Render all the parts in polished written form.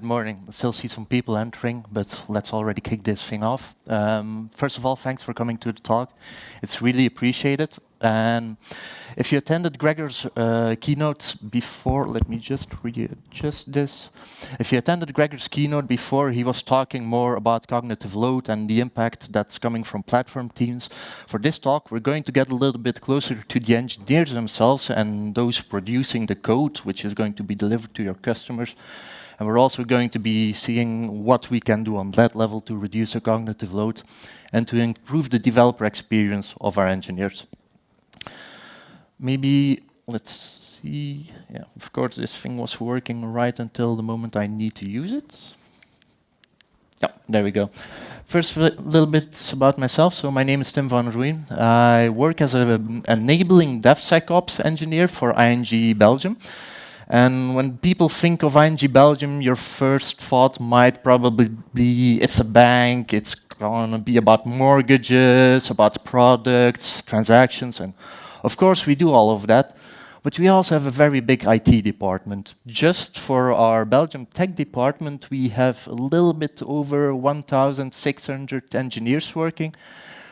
morning. I still see some people entering, but let's already kick this thing off. First of all, thanks for coming to the talk. It's really appreciated. And if you attended Gregor's keynote before, let me just readjust this. If you attended Gregor's keynote before, he was talking more about cognitive load and the impact that's coming from platform teams. For this talk, we're going to get a little bit closer to the engineers themselves and those producing the code, which is going to be delivered to your customers. And we're also going to be seeing what we can do on that level to reduce the cognitive load and to improve the developer experience of our engineers. Maybe, let's see. Yeah, of course, this thing was working right until the moment I need to use it. Yeah, there we go. First, a little bit about myself. So my name is Tim Van Roeyen. I work as an enabling DevSecOps engineer for ING Belgium. And when people think of ING Belgium, your first thought might probably be it's a bank, it's going to be about mortgages, about products, transactions, and of course we do all of that. But we also have a very big IT department. Just for our Belgium tech department, we have a little bit over 1,600 engineers working.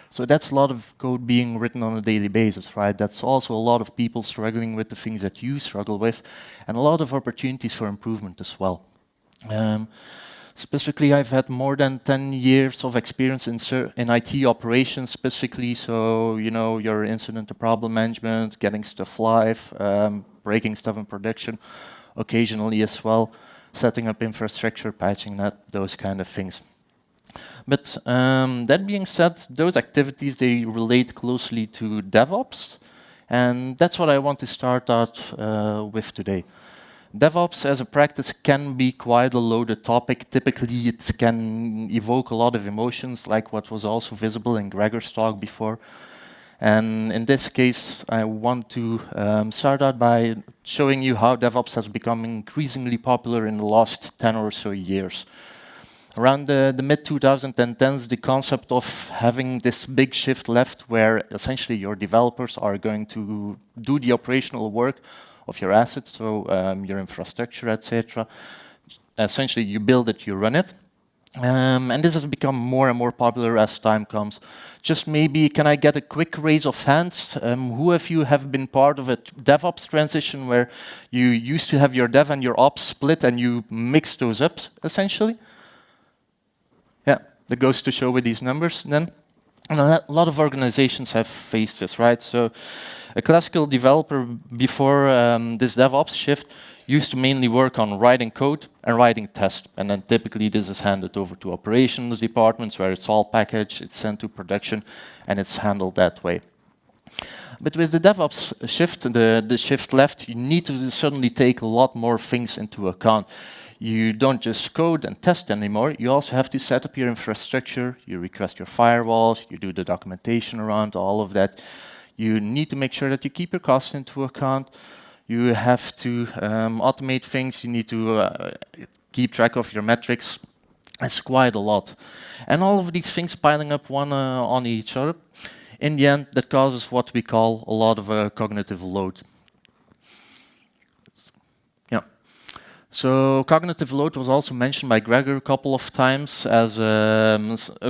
So that's a lot of code being written on a daily basis, right? That's also a lot of people struggling with the things that you struggle with, and a lot of opportunities for improvement as well. Specifically, I've had more than 10 years of experience in IT operations specifically, so you know, your incident to problem management, getting stuff live, breaking stuff in production, occasionally as well, setting up infrastructure, patching that, those kind of things. But that being said, those activities, they relate closely to DevOps, and that's what I want to start out with today. DevOps as a practice can be quite a loaded topic. Typically, it can evoke a lot of emotions, like what was also visible in Gregor's talk before. And in this case, I want to start out by showing you how DevOps has become increasingly popular in the last 10 or so years. Around the mid-2010s, the concept of having this big shift left where essentially your developers are going to do the operational work of your assets, so your infrastructure, etc. Essentially, you build it, you run it. And this has become more and more popular as time comes. Just maybe, can I get a quick raise of hands? Who of you have been part of a DevOps transition where you used to have your dev and your ops split and you mix those up, essentially? Yeah, that goes to show with these numbers then. And a lot of organizations have faced this, right? So a classical developer before this DevOps shift used to mainly work on writing code and writing tests. And then typically this is handed over to operations departments where it's all packaged, it's sent to production, and it's handled that way. But with the DevOps shift, the shift left, you need to suddenly take a lot more things into account. You don't just code and test anymore, you also have to set up your infrastructure, you request your firewalls, you do the documentation around all of that. You need to make sure that you keep your costs into account. You have to automate things, you need to keep track of your metrics. It's quite a lot. And all of these things piling up one on each other, in the end, that causes what we call a lot of cognitive load. So cognitive load was also mentioned by Gregor a couple of times as a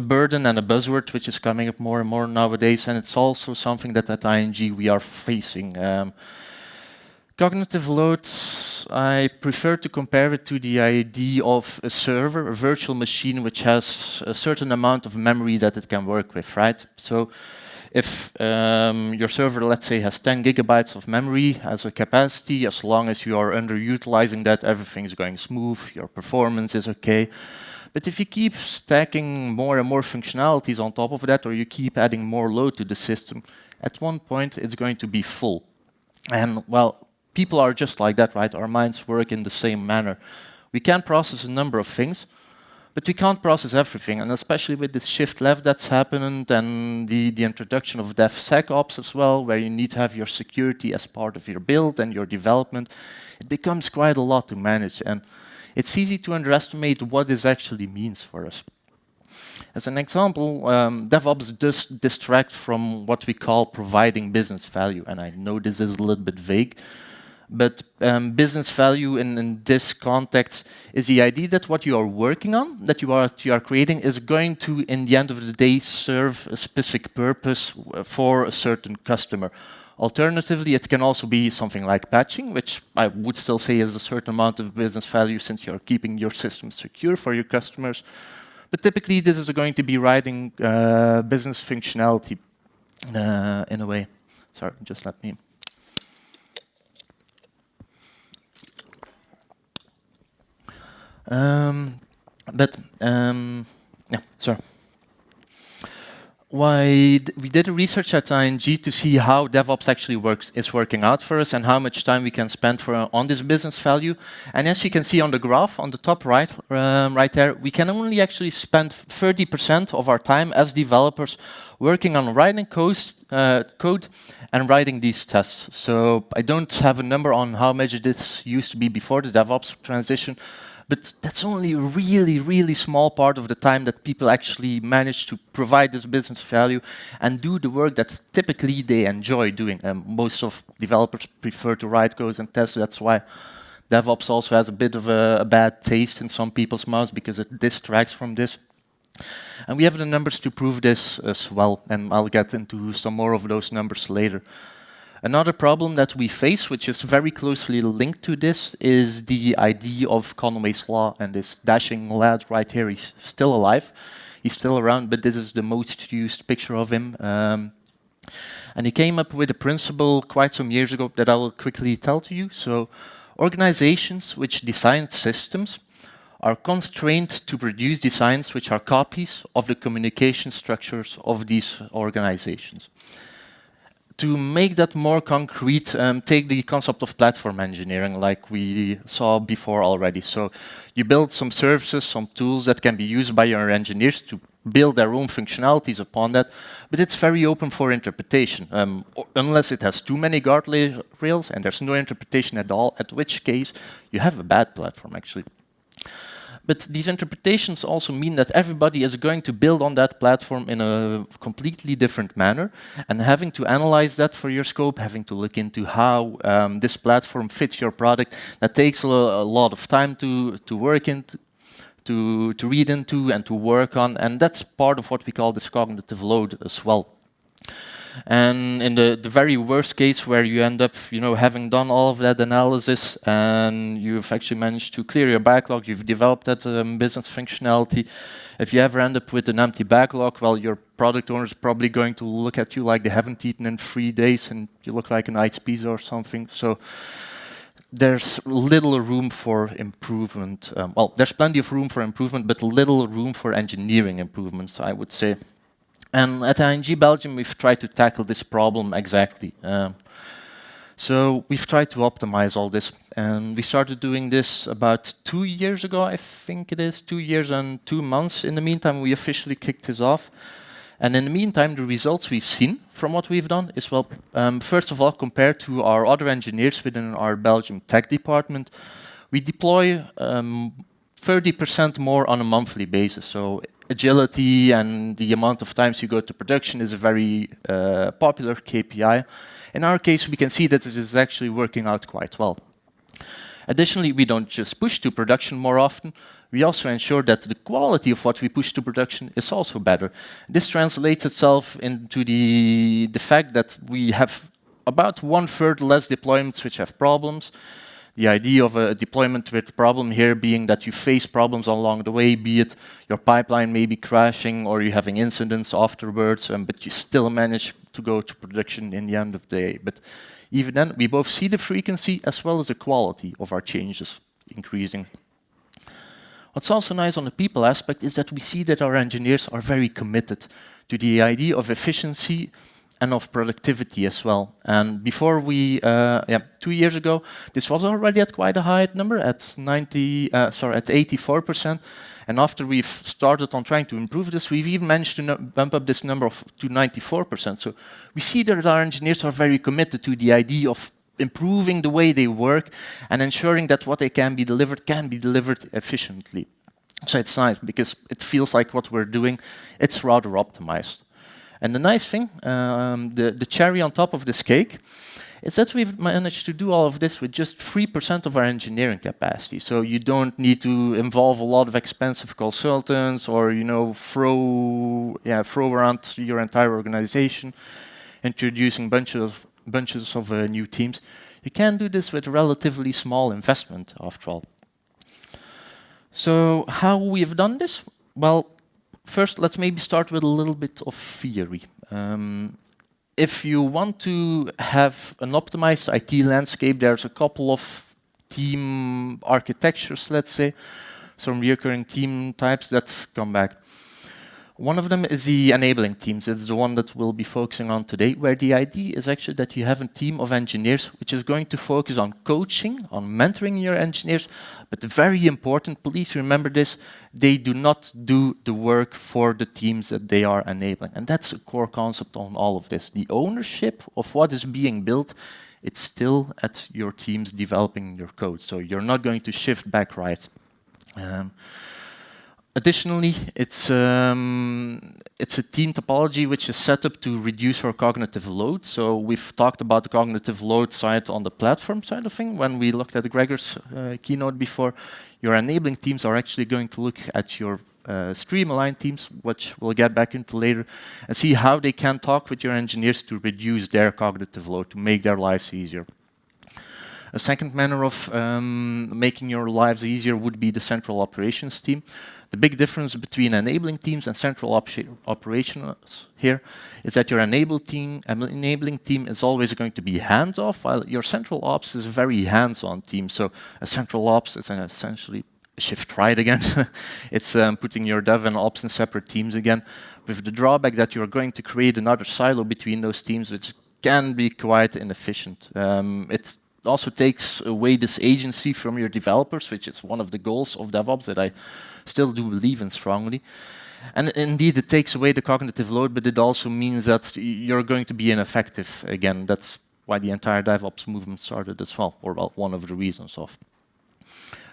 burden and a buzzword, which is coming up more and more nowadays, and it's also something that at ING we are facing. Cognitive load, I prefer to compare it to the idea of a server, a virtual machine which has a certain amount of memory that it can work with, right? So if your server, let's say, has 10 gigabytes of memory as a capacity, as long as you are underutilizing that, everything's going smooth, your performance is okay. But if you keep stacking more and more functionalities on top of that, or you keep adding more load to the system, at one point it's going to be full. And well, people are just like that, right? Our minds work in the same manner. We can process a number of things, but we can't process everything, and especially with this shift left that's happened and the introduction of DevSecOps as well, where you need to have your security as part of your build and your development, it becomes quite a lot to manage, and it's easy to underestimate what this actually means for us. As an example, DevOps does distract from what we call providing business value, and I know this is a little bit vague, But business value in this context is the idea that what you are working on, that you are creating, is going to, in the end of the day, serve a specific purpose for a certain customer. Alternatively, it can also be something like patching, which I would still say is a certain amount of business value since you're keeping your system secure for your customers. But typically, this is going to be writing business functionality in a way. Sorry, just let me. Yeah, sorry. We did a research at ING to see how DevOps actually is working out for us and how much time we can spend on this business value. And as you can see on the graph on the top right, right there, we can only actually spend 30% of our time as developers working on writing code and writing these tests. So I don't have a number on how much this used to be before the DevOps transition, but that's only a really, really small part of the time that people actually manage to provide this business value and do the work that typically they enjoy doing. Most of developers prefer to write code and test. That's why DevOps also has a bit of a bad taste in some people's mouths, because it distracts from this. And we have the numbers to prove this as well, and I'll get into some more of those numbers later. Another problem that we face, which is very closely linked to this, is the idea of Conway's Law, and this dashing lad right here. He's still alive, he's still around, but this is the most used picture of him. And he came up with a principle quite some years ago that I will quickly tell to you. So, organizations which design systems are constrained to produce designs which are copies of the communication structures of these organizations. To make that more concrete, take the concept of platform engineering like we saw before already. So you build some services, some tools that can be used by your engineers to build their own functionalities upon that, but it's very open for interpretation, unless it has too many guardrails and there's no interpretation at all, at which case you have a bad platform actually. But these interpretations also mean that everybody is going to build on that platform in a completely different manner, and having to analyze that for your scope, having to look into how this platform fits your product, that takes a lot of time to work into, to read into and to work on, and that's part of what we call this cognitive load as well. And in the very worst case, where you end up, having done all of that analysis and you've actually managed to clear your backlog, you've developed that business functionality. If you ever end up with an empty backlog, well, your product owner is probably going to look at you like they haven't eaten in 3 days and you look like an iced pizza or something. So there's little room for improvement. Well, there's plenty of room for improvement, but little room for engineering improvements, I would say. And at ING Belgium, we've tried to tackle this problem exactly. So we've tried to optimize all this. And we started doing this about 2 years ago, I think it is, 2 years and 2 months. In the meantime, we officially kicked this off. And in the meantime, the results we've seen from what we've done is, well, first of all, compared to our other engineers within our Belgium tech department, we deploy 30% more on a monthly basis. So agility and the amount of times you go to production is a very popular KPI. In our case, we can see that it is actually working out quite well. Additionally, we don't just push to production more often, we also ensure that the quality of what we push to production is also better. This translates itself into the fact that we have about 1/3 less deployments which have problems. The idea of a deployment with problem here being that you face problems along the way, be it your pipeline may be crashing or you're having incidents afterwards, but you still manage to go to production in the end of the day. But even then, we both see the frequency as well as the quality of our changes increasing. What's also nice on the people aspect is that we see that our engineers are very committed to the idea of efficiency and of productivity as well. And before 2 years ago, this was already at quite a high number, at 84%. And after we've started on trying to improve this, we've even managed to bump up this number to 94%. So we see that our engineers are very committed to the idea of improving the way they work and ensuring that what they can be delivered efficiently. So it's nice because it feels like what we're doing, it's rather optimized. And the nice thing, the cherry on top of this cake, is that we've managed to do all of this with just 3% of our engineering capacity. So you don't need to involve a lot of expensive consultants or, throw around your entire organization, introducing bunches of new teams. You can do this with relatively small investment, after all. So how we've done this? Well, first, let's maybe start with a little bit of theory. If you want to have an optimized IT landscape, there's a couple of team architectures, let's say, some recurring team types that come back. One of them is the enabling teams. It's the one that we'll be focusing on today, where the idea is actually that you have a team of engineers which is going to focus on coaching, on mentoring your engineers, but very important, please remember this, they do not do the work for the teams that they are enabling. And that's a core concept on all of this. The ownership of what is being built, it's still at your teams developing your code. So you're not going to shift back right. Additionally, it's a team topology which is set up to reduce our cognitive load. So we've talked about the cognitive load side on the platform side of thing when we looked at Gregor's keynote before. Your enabling teams are actually going to look at your stream-aligned teams, which we'll get back into later, and see how they can talk with your engineers to reduce their cognitive load, to make their lives easier. A second manner of making your lives easier would be the central operations team. The big difference between enabling teams and central operations here is that your enabling team is always going to be hands-off, while your central ops is a very hands-on team. So a central ops is essentially a shift right again. It's putting your dev and ops in separate teams again, with the drawback that you're going to create another silo between those teams, which can be quite inefficient. It also takes away this agency from your developers, which is one of the goals of DevOps that I still do believe in strongly. And indeed, it takes away the cognitive load, but it also means that you're going to be ineffective again. That's why the entire DevOps movement started as well, or well, one of the reasons of.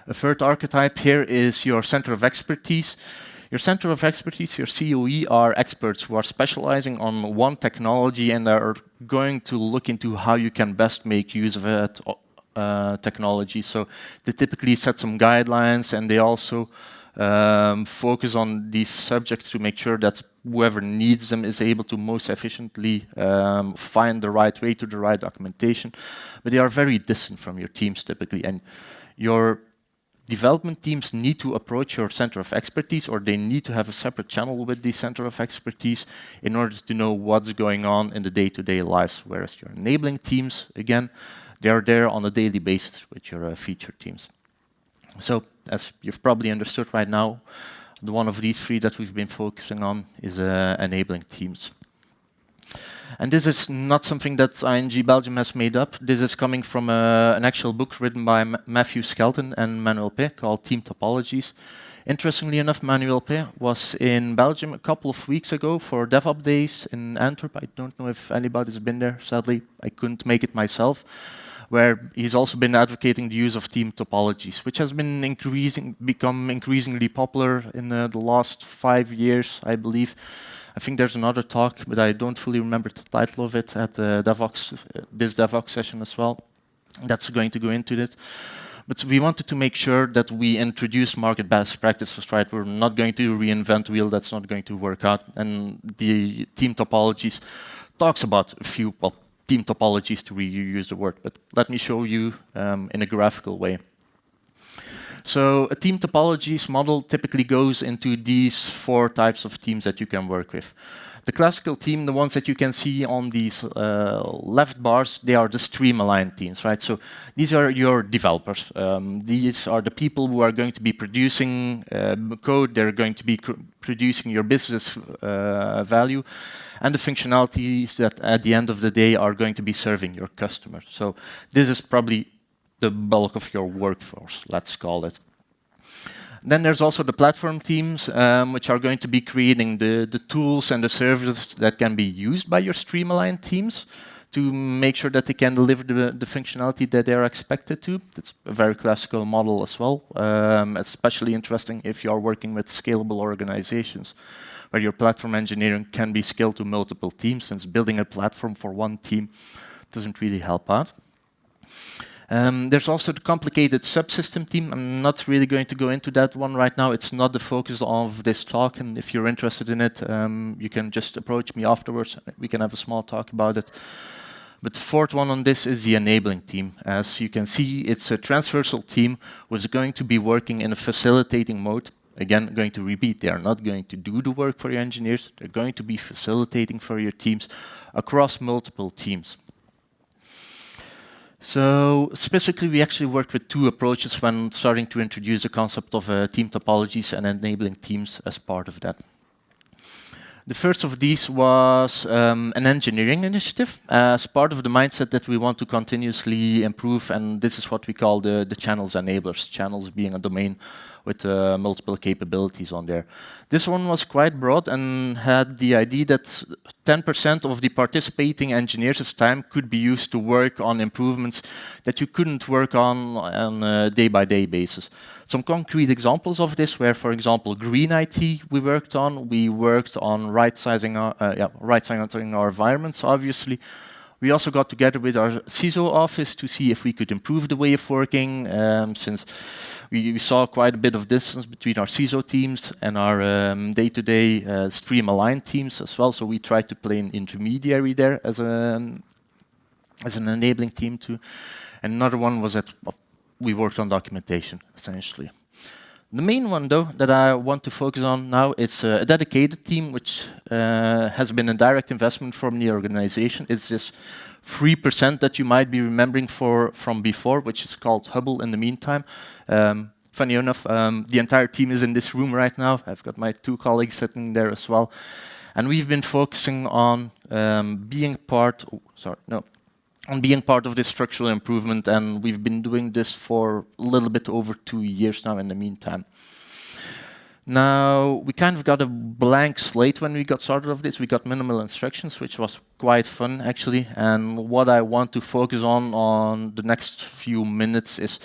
A third archetype here is your center of expertise. Your center of expertise, your COE, are experts who are specializing on one technology and are going to look into how you can best make use of that technology. So they typically set some guidelines, and they also focus on these subjects to make sure that whoever needs them is able to most efficiently find the right way to the right documentation. But they are very distant from your teams typically, and your development teams need to approach your center of expertise, or they need to have a separate channel with the center of expertise in order to know what's going on in the day-to-day lives, whereas your enabling teams, again, they are there on a daily basis with your feature teams. So, as you've probably understood right now, the one of these three that we've been focusing on is enabling teams. And this is not something that ING Belgium has made up. This is coming from an actual book written by Matthew Skelton and Manuel P. called Team Topologies. Interestingly enough, Manuel P. was in Belgium a couple of weeks ago for DevOps Days in Antwerp. I don't know if anybody's been there. Sadly, I couldn't make it myself, where he's also been advocating the use of team topologies, which has been become increasingly popular in the last 5 years, I believe. I think there's another talk, but I don't fully remember the title of it at the this DevOps session as well. That's going to go into it. But we wanted to make sure that we introduce market best practices, right? We're not going to reinvent the wheel. That's not going to work out. And the team topologies talks about a few, well, team topologies to reuse the word, but let me show you in a graphical way. So a team topologies model typically goes into these 4 types of teams that you can work with. The classical team, the ones that you can see on these left bars, they are the stream-aligned teams, right? So these are your developers. These are the people who are going to be producing code. They're going to be producing your business value, and the functionalities that at the end of the day are going to be serving your customers. So this is probably the bulk of your workforce, let's call it. Then there's also the platform teams, which are going to be creating the tools and the services that can be used by your stream-aligned teams to make sure that they can deliver the functionality that they're expected to. It's a very classical model as well, especially interesting if you're working with scalable organizations, where your platform engineering can be scaled to multiple teams, since building a platform for one team doesn't really help out. There's also the complicated subsystem team. I'm not really going to go into that one right now. It's not the focus of this talk, and if you're interested in it, you can just approach me afterwards. We can have a small talk about it. But the fourth one on this is the enabling team. As you can see, it's a transversal team who's going to be working in a facilitating mode. Again, going to repeat, they are not going to do the work for your engineers. They're going to be facilitating for your teams across multiple teams. So specifically, we actually worked with two approaches when starting to introduce the concept of team topologies and enabling teams as part of that. The first of these was an engineering initiative as part of the mindset that we want to continuously improve, and this is what we call the channels enablers, channels being a domain with multiple capabilities on there. This one was quite broad and had the idea that 10% of the participating engineers' time could be used to work on improvements that you couldn't work on a day-by-day basis. Some concrete examples of this were, for example, green IT we worked on. We worked on right-sizing our environments, obviously. We also got together with our CISO office to see if we could improve the way of working, since we saw quite a bit of distance between our CISO teams and our day-to-day stream-aligned teams as well. So we tried to play an intermediary there as an enabling team too. And another one was that we worked on documentation, essentially. The main one, though, that I want to focus on now is a dedicated team, which has been a direct investment from the organization. It's this 3% that you might be remembering from before, which is called Hubble in the meantime. Funny enough, the entire team is in this room right now. I've got my two colleagues sitting there as well. And we've been focusing on being part of this structural improvement, and we've been doing this for a little bit over 2 years now in the meantime. Now, we kind of got a blank slate when we got started of this. We got minimal instructions, which was quite fun, actually. And what I want to focus on the next few minutes is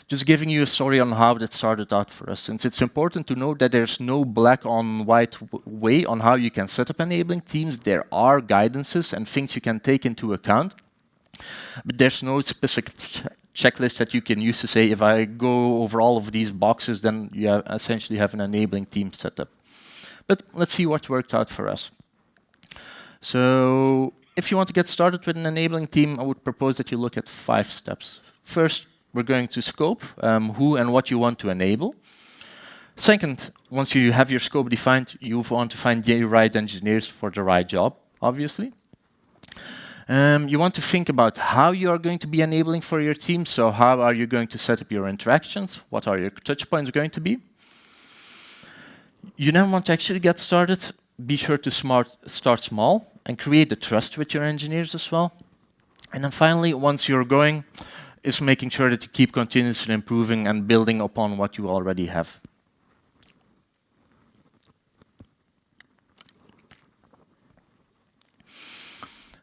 just giving you a story on how that started out for us. Since it's important to know that there's no black on white way on how you can set up enabling teams. There are guidances and things you can take into account. But there's no specific checklist that you can use to say, if I go over all of these boxes, then you essentially have an enabling team set up. But let's see what worked out for us. So if you want to get started with an enabling team, I would propose that you look at 5 steps. First, we're going to scope who and what you want to enable. Second, once you have your scope defined, you want to find the right engineers for the right job, obviously. You want to think about how you are going to be enabling for your team. So how are you going to set up your interactions? What are your touch points going to be? You then want to actually get started. Be sure to start small and create the trust with your engineers as well. And then finally, once you're going, is making sure that you keep continuously improving and building upon what you already have.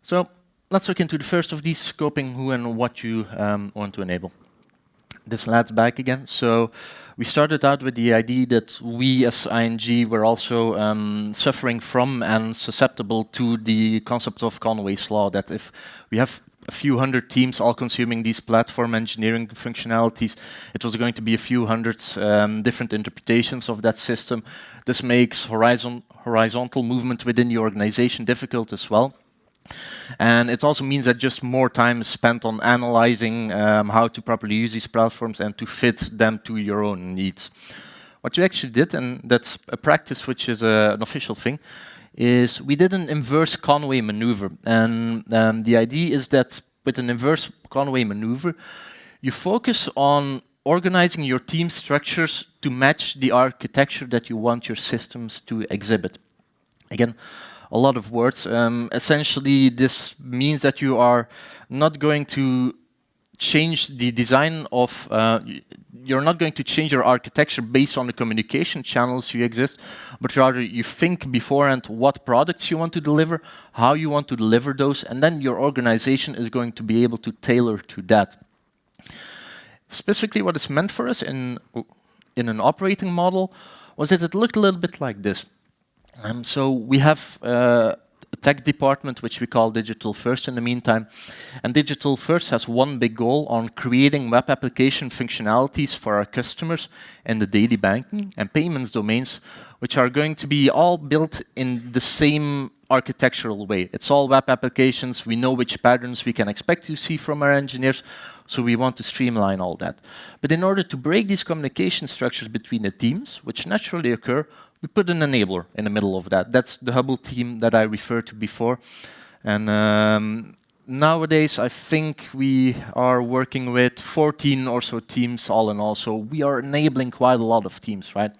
So let's look into the first of these, scoping who and what you want to enable. This lads back again. So we started out with the idea that we as ING were also suffering from and susceptible to the concept of Conway's law, that if we have a few hundred teams all consuming these platform engineering functionalities, it was going to be a few hundred different interpretations of that system. This makes horizontal movement within the organization difficult as well. And it also means that just more time is spent on analyzing how to properly use these platforms and to fit them to your own needs. What you actually did, and that's a practice which is an official thing, is we did an inverse Conway maneuver. And the idea is that with an inverse Conway maneuver, you focus on organizing your team structures to match the architecture that you want your systems to exhibit. Again, a lot of words. Essentially, this means that you are not going to change the design of, you're not going to change your architecture based on the communication channels you exist, but rather you think beforehand what products you want to deliver, how you want to deliver those, and then your organization is going to be able to tailor to that. Specifically, what is meant for us in an operating model was that it looked a little bit like this. So we have a tech department, which we call Digital First in the meantime. And Digital First has one big goal on creating web application functionalities for our customers in the daily banking and payments domains, which are going to be all built in the same architectural way. It's all web applications. We know which patterns we can expect to see from our engineers, so we want to streamline all that. But in order to break these communication structures between the teams, which naturally occur, we put an enabler in the middle of that. That's the Hubble team that I referred to before. And nowadays, I think we are working with 14 or so teams all in all, so we are enabling quite a lot of teams, right?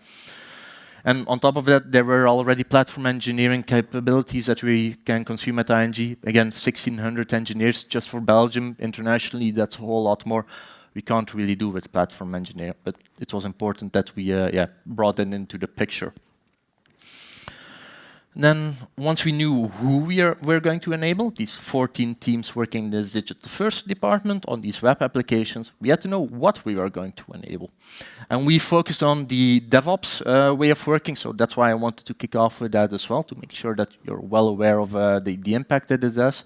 And on top of that, there were already platform engineering capabilities that we can consume at ING. Again, 1,600 engineers just for Belgium. Internationally, that's a whole lot more. We can't really do with platform engineering, but it was important that we brought it into the picture. Then, once we knew who we're going to enable, these 14 teams working in this Digital First department on these web applications, we had to know what we were going to enable. And we focused on the DevOps way of working, so that's why I wanted to kick off with that as well, to make sure that you're well aware of the impact that it has.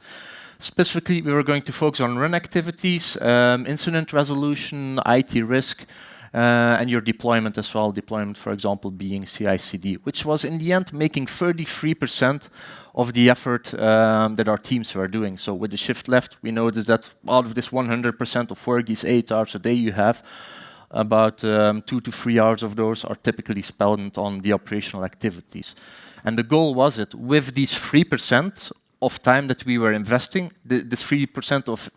Specifically, we were going to focus on run activities, incident resolution, IT risk, and your deployment as well. Deployment, for example, being CI/CD, which was in the end making 33% of the effort that our teams were doing. So with the shift left, we noticed that out of this 100% of work, these 8 hours a day you have, about 2 to 3 hours of those are typically spent on the operational activities. And the goal was that with these 3% of time that we were investing, the 3% of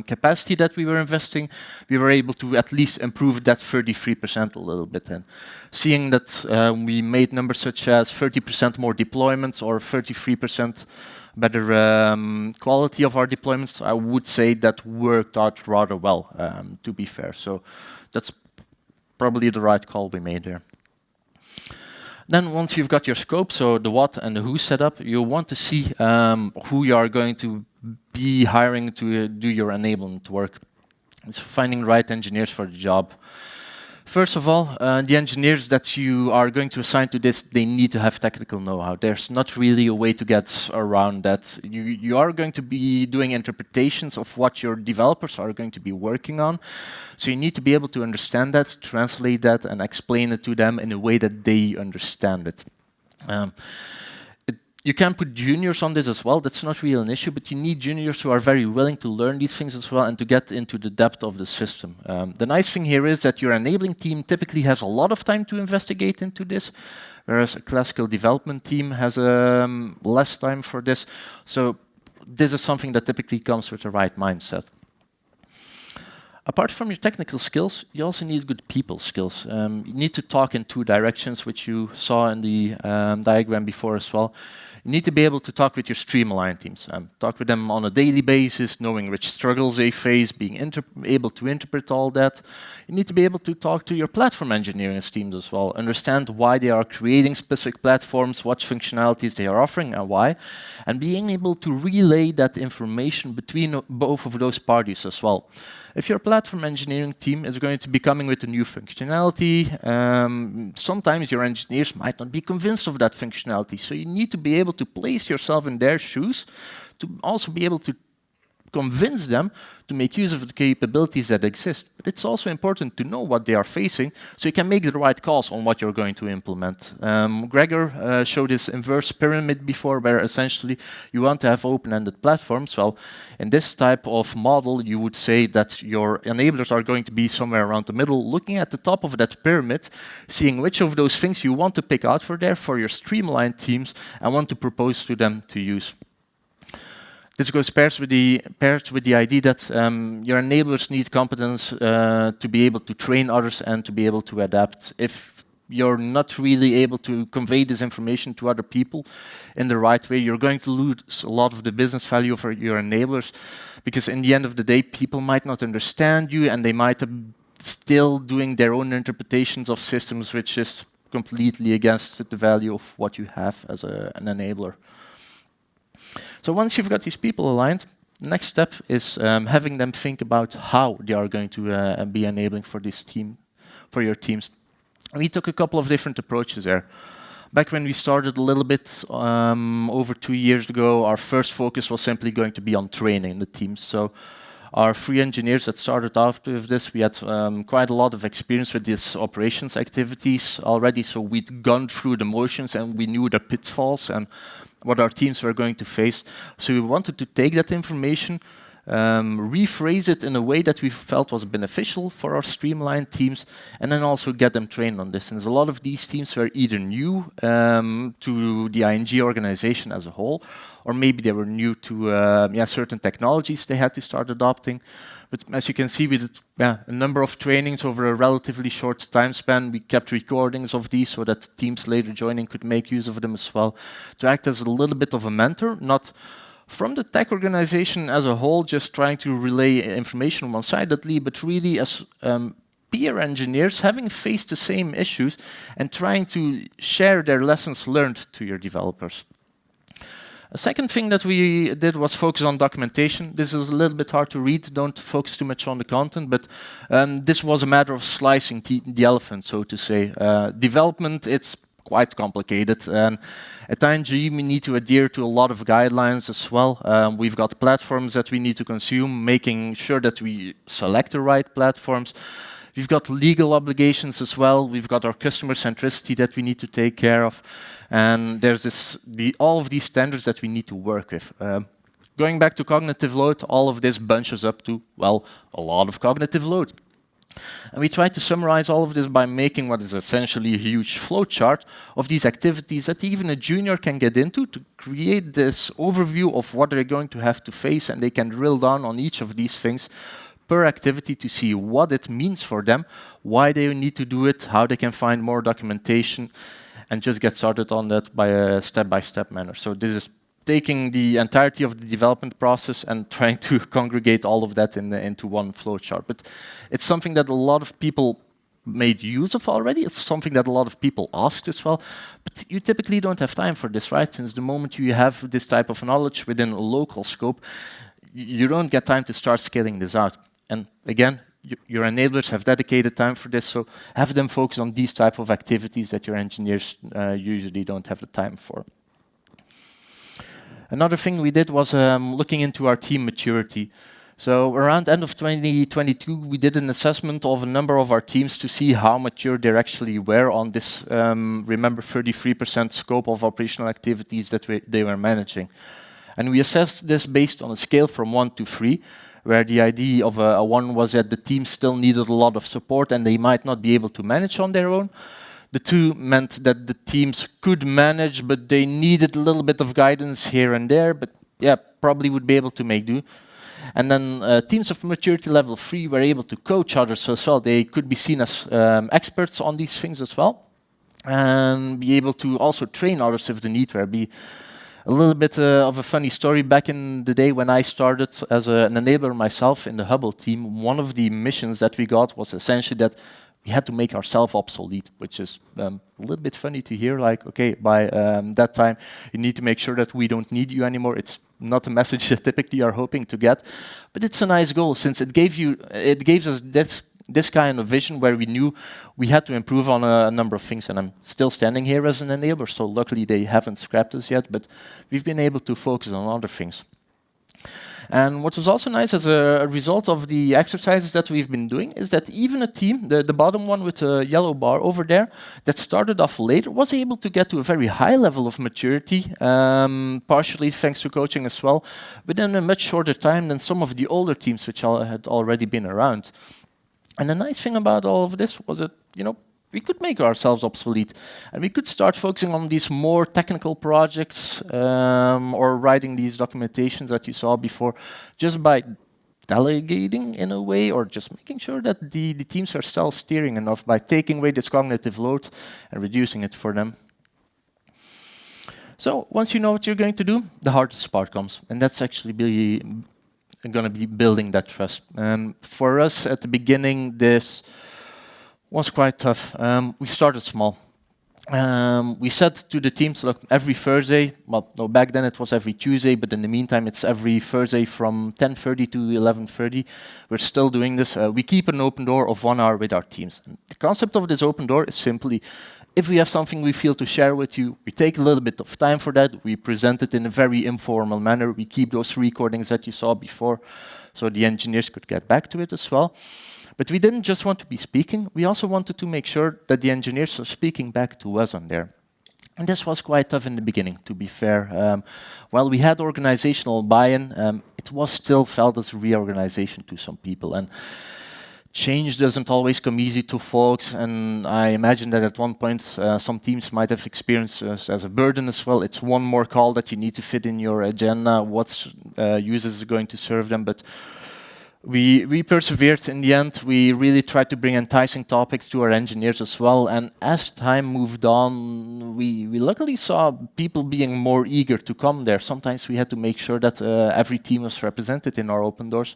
capacity that we were investing, we were able to at least improve that 33% a little bit. And seeing that we made numbers such as 30% more deployments or 33% better quality of our deployments, I would say that worked out rather well, to be fair. So that's probably the right call we made there. Then once you've got your scope, so the what and the who set up, you want to see who you are going to be hiring to do your enablement work. It's finding the right engineers for the job. First of all, the engineers that you are going to assign to this, they need to have technical know-how. There's not really a way to get around that. You are going to be doing interpretations of what your developers are going to be working on. So you need to be able to understand that, translate that, and explain it to them in a way that they understand it. You can put juniors on this as well. That's not really an issue, but you need juniors who are very willing to learn these things as well and to get into the depth of the system. The nice thing here is that your enabling team typically has a lot of time to investigate into this, whereas a classical development team has less time for this. So this is something that typically comes with the right mindset. Apart from your technical skills, you also need good people skills. You need to talk in two directions, which you saw in the diagram before as well. You need to be able to talk with your streamline teams, talk with them on a daily basis, knowing which struggles they face, being able to interpret all that. You need to be able to talk to your platform engineering teams as well, understand why they are creating specific platforms, what functionalities they are offering and why, and being able to relay that information between both of those parties as well. If your platform engineering team is going to be coming with a new functionality, sometimes your engineers might not be convinced of that functionality. So you need to be able to place yourself in their shoes to also be able to convince them to make use of the capabilities that exist. But it's also important to know what they are facing so you can make the right calls on what you're going to implement. Gregor showed this inverse pyramid before, where essentially you want to have open-ended platforms. Well, in this type of model, you would say that your enablers are going to be somewhere around the middle, looking at the top of that pyramid, seeing which of those things you want to pick out for your streamlined teams and want to propose to them to use. This goes paired with the idea that your enablers need competence to be able to train others and to be able to adapt. If you're not really able to convey this information to other people in the right way, you're going to lose a lot of the business value for your enablers, because in the end of the day, people might not understand you and they might be still doing their own interpretations of systems, which is completely against the value of what you have as an enabler. So once you've got these people aligned, the next step is having them think about how they are going to be enabling for this team, for your teams. We took a couple of different approaches there. Back when we started a little bit over 2 years ago, our first focus was simply going to be on training the teams. So our 3 engineers that started out with this, we had quite a lot of experience with these operations activities already, so we'd gone through the motions and we knew the pitfalls and what our teams were going to face. So we wanted to take that information, rephrase it in a way that we felt was beneficial for our streamlined teams, and then also get them trained on this. And a lot of these teams were either new to the ING organization as a whole, or maybe they were new to certain technologies they had to start adopting. But as you can see, we did a number of trainings over a relatively short time span. We kept recordings of these so that teams later joining could make use of them as well, to act as a little bit of a mentor, not from the tech organization as a whole, just trying to relay information one-sidedly, but really as peer engineers having faced the same issues and trying to share their lessons learned to your developers. A second thing that we did was focus on documentation. This is a little bit hard to read, don't focus too much on the content, but this was a matter of slicing the elephant, so to say. Development, it's quite complicated, and at ING we need to adhere to a lot of guidelines as well. We've got platforms that we need to consume, making sure that we select the right platforms. We've got legal obligations as well. We've got our customer centricity that we need to take care of. And there's all of these standards that we need to work with. Going back to cognitive load, all of this bunches up to, well, a lot of cognitive load. And we try to summarize all of this by making what is essentially a huge flowchart of these activities that even a junior can get into to create this overview of what they're going to have to face, and they can drill down on each of these things per activity to see what it means for them, why they need to do it, how they can find more documentation, and just get started on that by a step-by-step manner. So this is taking the entirety of the development process and trying to congregate all of that into one flowchart. But it's something that a lot of people made use of already. It's something that a lot of people asked as well. But you typically don't have time for this, right? Since the moment you have this type of knowledge within a local scope, you don't get time to start scaling this out. And again, your enablers have dedicated time for this, so have them focus on these type of activities that your engineers usually don't have the time for. Another thing we did was looking into our team maturity. So around end of 2022, we did an assessment of a number of our teams to see how mature they actually were on this, remember, 33% scope of operational activities that they were managing. And we assessed this based on a scale from 1 to 3, where the idea of a 1 was that the team still needed a lot of support and they might not be able to manage on their own. The 2 meant that the teams could manage, but they needed a little bit of guidance here and there, but yeah, probably would be able to make do. And then teams of maturity level 3 were able to coach others as well. They could be seen as experts on these things as well, and be able to also train others if the need were. Be a little bit of a funny story. Back in the day when I started as an enabler myself in the Hubble team, one of the missions that we got was essentially that we had to make ourselves obsolete, which is a little bit funny to hear, like, okay, by that time, you need to make sure that we don't need you anymore. It's not a message that typically you're hoping to get, but it's a nice goal, since it gave us this kind of vision where we knew we had to improve on a number of things, and I'm still standing here as an enabler, so luckily they haven't scrapped us yet, but we've been able to focus on other things. And what was also nice as a result of the exercises that we've been doing is that even a team, the bottom one with the yellow bar over there, that started off later, was able to get to a very high level of maturity, partially thanks to coaching as well, but in a much shorter time than some of the older teams which had already been around. And the nice thing about all of this was that, we could make ourselves obsolete, and we could start focusing on these more technical projects or writing these documentations that you saw before, just by delegating in a way, or just making sure that the teams are self-steering enough by taking away this cognitive load and reducing it for them. So once you know what you're going to do, the hardest part comes, and that's actually going to be building that trust. And for us at the beginning, this was quite tough. We started small. We said to the teams, look, every Thursday, well, no, back then it was every Tuesday, but in the meantime, it's every Thursday from 10:30 to 11:30. We're still doing this. We keep an open door of 1 hour with our teams. And the concept of this open door is simply, if we have something we feel to share with you, we take a little bit of time for that. We present it in a very informal manner. We keep those recordings that you saw before, so the engineers could get back to it as well. But we didn't just want to be speaking. We also wanted to make sure that the engineers are speaking back to us on there. And this was quite tough in the beginning, to be fair. While we had organizational buy-in, it was still felt as reorganization to some people. And change doesn't always come easy to folks, and I imagine that at one point some teams might have experienced as a burden as well. It's one more call that you need to fit in your agenda, what users are going to serve them, but we persevered in the end. We really tried to bring enticing topics to our engineers as well, and as time moved on, we luckily saw people being more eager to come there. Sometimes we had to make sure that every team was represented in our open doors.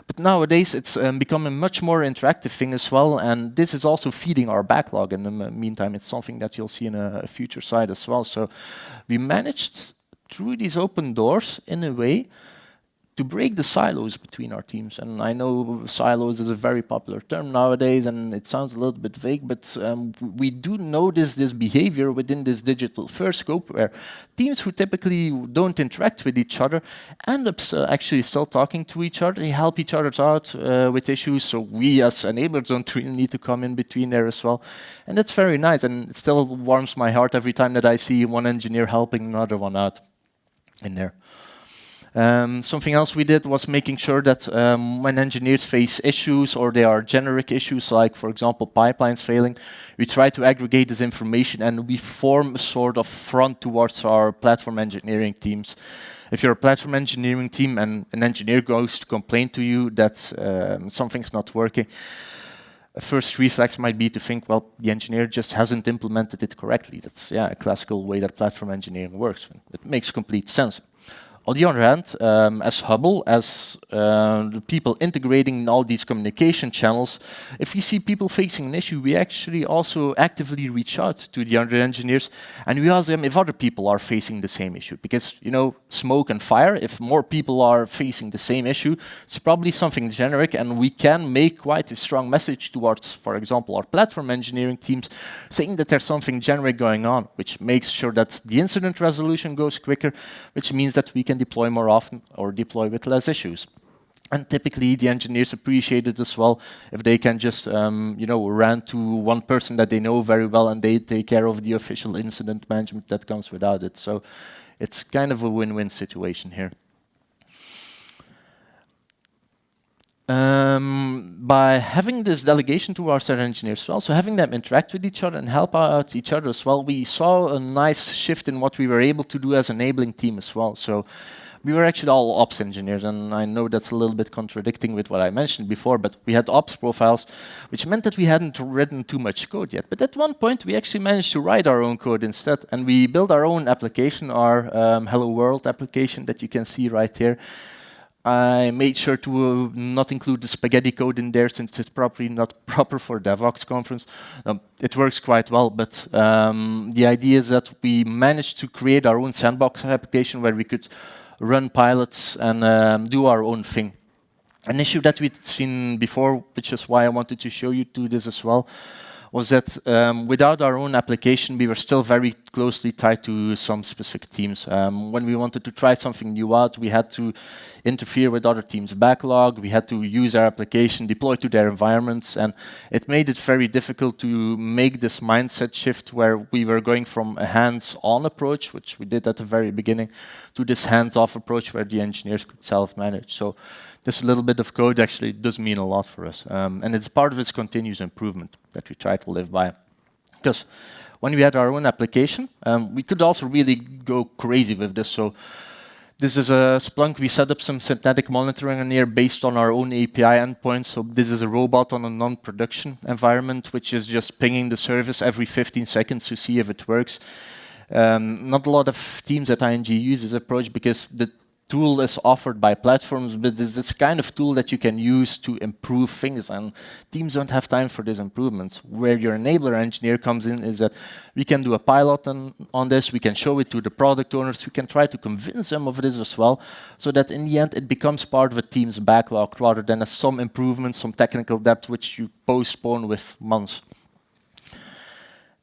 But nowadays, it's become a much more interactive thing as well, and this is also feeding our backlog. In the meantime, it's something that you'll see in a future side as well. So we managed, through these open doors, in a way, to break the silos between our teams. And I know silos is a very popular term nowadays, and it sounds a little bit vague, but we do notice this behavior within this digital-first scope, where teams who typically don't interact with each other end up actually still talking to each other. They help each other out with issues, so we as enablers don't really need to come in between there as well. And that's very nice, and it still warms my heart every time that I see one engineer helping another one out in there. Something else we did was making sure that when engineers face issues or they are generic issues, like, for example, pipelines failing, we try to aggregate this information and we form a sort of front towards our platform engineering teams. If you're a platform engineering team and an engineer goes to complain to you that something's not working, a first reflex might be to think, well, the engineer just hasn't implemented it correctly. That's a classical way that platform engineering works. It makes complete sense. On the other hand, as Hubble, as the people integrating all these communication channels, if we see people facing an issue, we actually also actively reach out to the other engineers and we ask them if other people are facing the same issue. Because, you know, smoke and fire, if more people are facing the same issue, it's probably something generic, and we can make quite a strong message towards, for example, our platform engineering teams, saying that there's something generic going on, which makes sure that the incident resolution goes quicker, which means that we can deploy more often or deploy with less issues. And typically the engineers appreciate it as well if they can just rant to one person that they know very well and they take care of the official incident management that comes without it. So it's kind of a win-win situation here. By having this delegation towards our engineers as well, so having them interact with each other and help out each other as well, we saw a nice shift in what we were able to do as an enabling team as well. So we were actually all ops engineers, and I know that's a little bit contradicting with what I mentioned before, but we had ops profiles, which meant that we hadn't written too much code yet. But at one point, we actually managed to write our own code instead, and we built our own application, our Hello World application that you can see right here. I made sure to not include the spaghetti code in there since it's probably not proper for DevOps conference. It works quite well, but the idea is that we managed to create our own sandbox application where we could run pilots and do our own thing. An issue that we'd seen before, which is why I wanted to show you this as well, was that without our own application, we were still very closely tied to some specific teams. When we wanted to try something new out, we had to interfere with other teams' backlog, we had to use our application, deploy to their environments, and it made it very difficult to make this mindset shift where we were going from a hands-on approach, which we did at the very beginning, to this hands-off approach where the engineers could self-manage. So this little bit of code actually does mean a lot for us. And it's part of its continuous improvement that we try to live by. Because when we had our own application, we could also really go crazy with this. So this is a Splunk. We set up some synthetic monitoring in here based on our own API endpoints. So this is a robot on a non-production environment, which is just pinging the service every 15 seconds to see if it works. Not a lot of teams at ING use this approach because the tool is offered by platforms, but it's this kind of tool that you can use to improve things, and teams don't have time for these improvements. Where your enabler engineer comes in is that we can do a pilot on this, we can show it to the product owners, we can try to convince them of this as well, so that in the end it becomes part of a team's backlog rather than as some improvements, some technical debt which you postpone with months.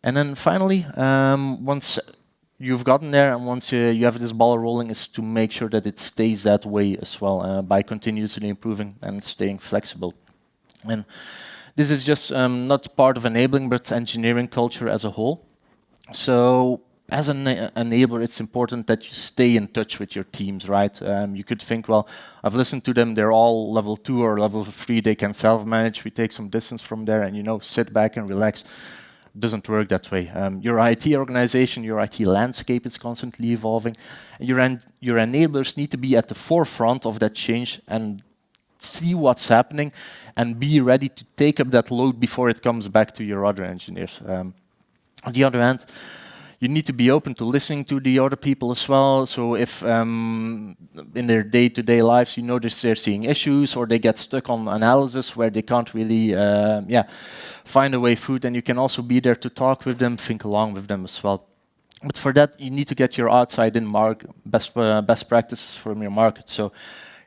And then finally, once you've gotten there and once you have this ball rolling, is to make sure that it stays that way as well by continuously improving and staying flexible. And this is just not part of enabling, but engineering culture as a whole. So as an enabler, it's important that you stay in touch with your teams, right? You could think, well, I've listened to them, they're all level 2 or level 3, they can self-manage, we take some distance from there and, sit back and relax. Doesn't work that way. Your IT organization, your IT landscape is constantly evolving. And your enablers need to be at the forefront of that change and see what's happening and be ready to take up that load before it comes back to your other engineers. On the other hand, you need to be open to listening to the other people as well. So if in their day-to-day lives you notice they're seeing issues or they get stuck on analysis where they can't really find a way through, then you can also be there to talk with them, think along with them as well. But for that, you need to get your outside-in best practices from your market. So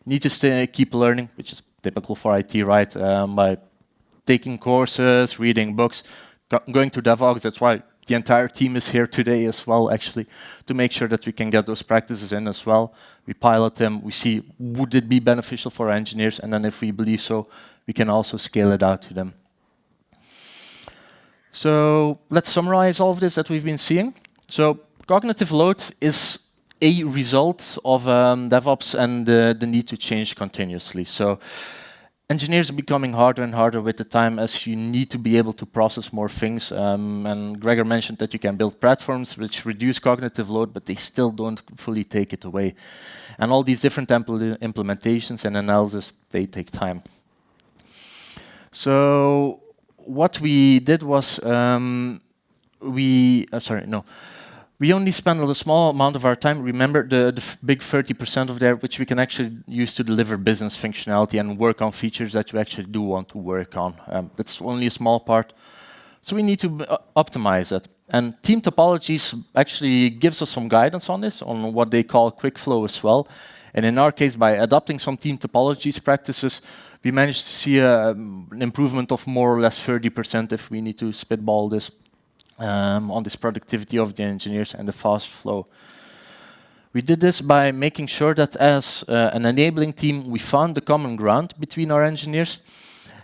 you need to keep learning, which is typical for IT, right? By taking courses, reading books, going to DevOps. That's why the entire team is here today as well, actually, to make sure that we can get those practices in as well. We pilot them, we see would it be beneficial for our engineers, and then if we believe so, we can also scale it out to them. So let's summarize all of this that we've been seeing. So cognitive load is a result of DevOps and the need to change continuously. So engineers are becoming harder and harder with the time as you need to be able to process more things. And Gregor mentioned that you can build platforms which reduce cognitive load, but they still don't fully take it away. And all these different implementations and analysis, they take time. So what we did was we only spend a small amount of our time. Remember the big 30% of there, which we can actually use to deliver business functionality and work on features that you actually do want to work on. That's only a small part. So we need to optimize it. And Team Topologies actually gives us some guidance on this, on what they call quick flow as well. And in our case, by adopting some Team Topologies practices, we managed to see an improvement of more or less 30% if we need to spitball this. On this productivity of the engineers and the fast flow. We did this by making sure that as an enabling team, we found the common ground between our engineers,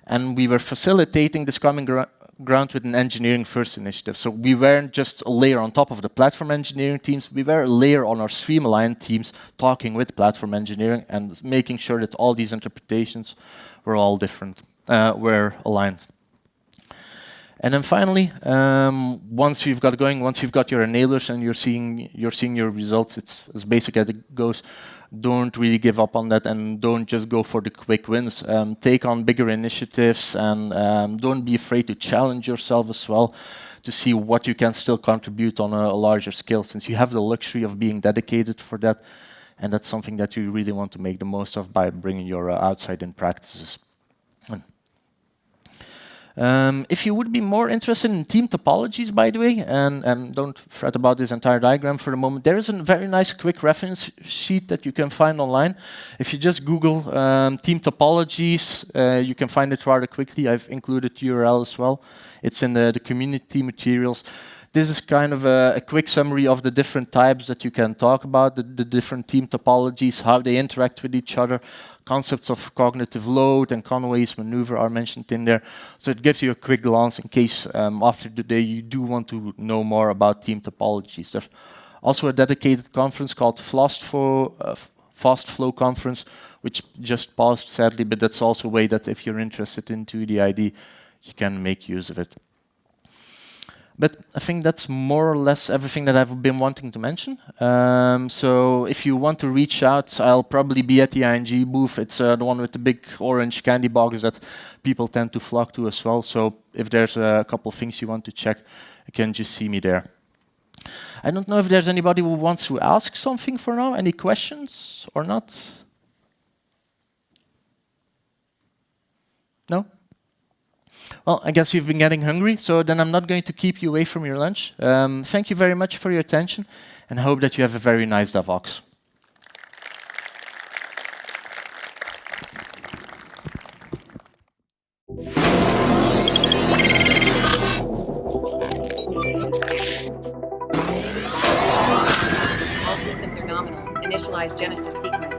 and we were facilitating this common ground with an engineering first initiative. So we weren't just a layer on top of the platform engineering teams, we were a layer on our stream aligned teams talking with platform engineering and making sure that all these interpretations were all different, were aligned. And then finally, once you've got going, once you've got your enablers and you're seeing your results, it's as basic as it goes. Don't really give up on that and don't just go for the quick wins. Take on bigger initiatives and don't be afraid to challenge yourself as well to see what you can still contribute on a larger scale, since you have the luxury of being dedicated for that. And that's something that you really want to make the most of by bringing your outside-in practices. If you would be more interested in Team Topologies, by the way, and don't fret about this entire diagram for the moment, there is a very nice quick reference sheet that you can find online. If you just Google Team Topologies, you can find it rather quickly. I've included URL as well. It's in the community materials. This is kind of a quick summary of the different types that you can talk about, the different team topologies, how they interact with each other. Concepts of cognitive load and Conway's maneuver are mentioned in there. So it gives you a quick glance in case after the day you do want to know more about team topologies. There's also a dedicated conference called Fast Flow Conference, which just paused sadly, but that's also a way that if you're interested into the ID, you can make use of it. But I think that's more or less everything that I've been wanting to mention. So if you want to reach out, I'll probably be at the ING booth. It's the one with the big orange candy box that people tend to flock to as well. So if there's a couple of things you want to check, you can just see me there. I don't know if there's anybody who wants to ask something for now. Any questions or not? No? Well, I guess you've been getting hungry, so then I'm not going to keep you away from your lunch. Thank you very much for your attention, and I hope that you have a very nice DevOps. initialize Genesis sequence.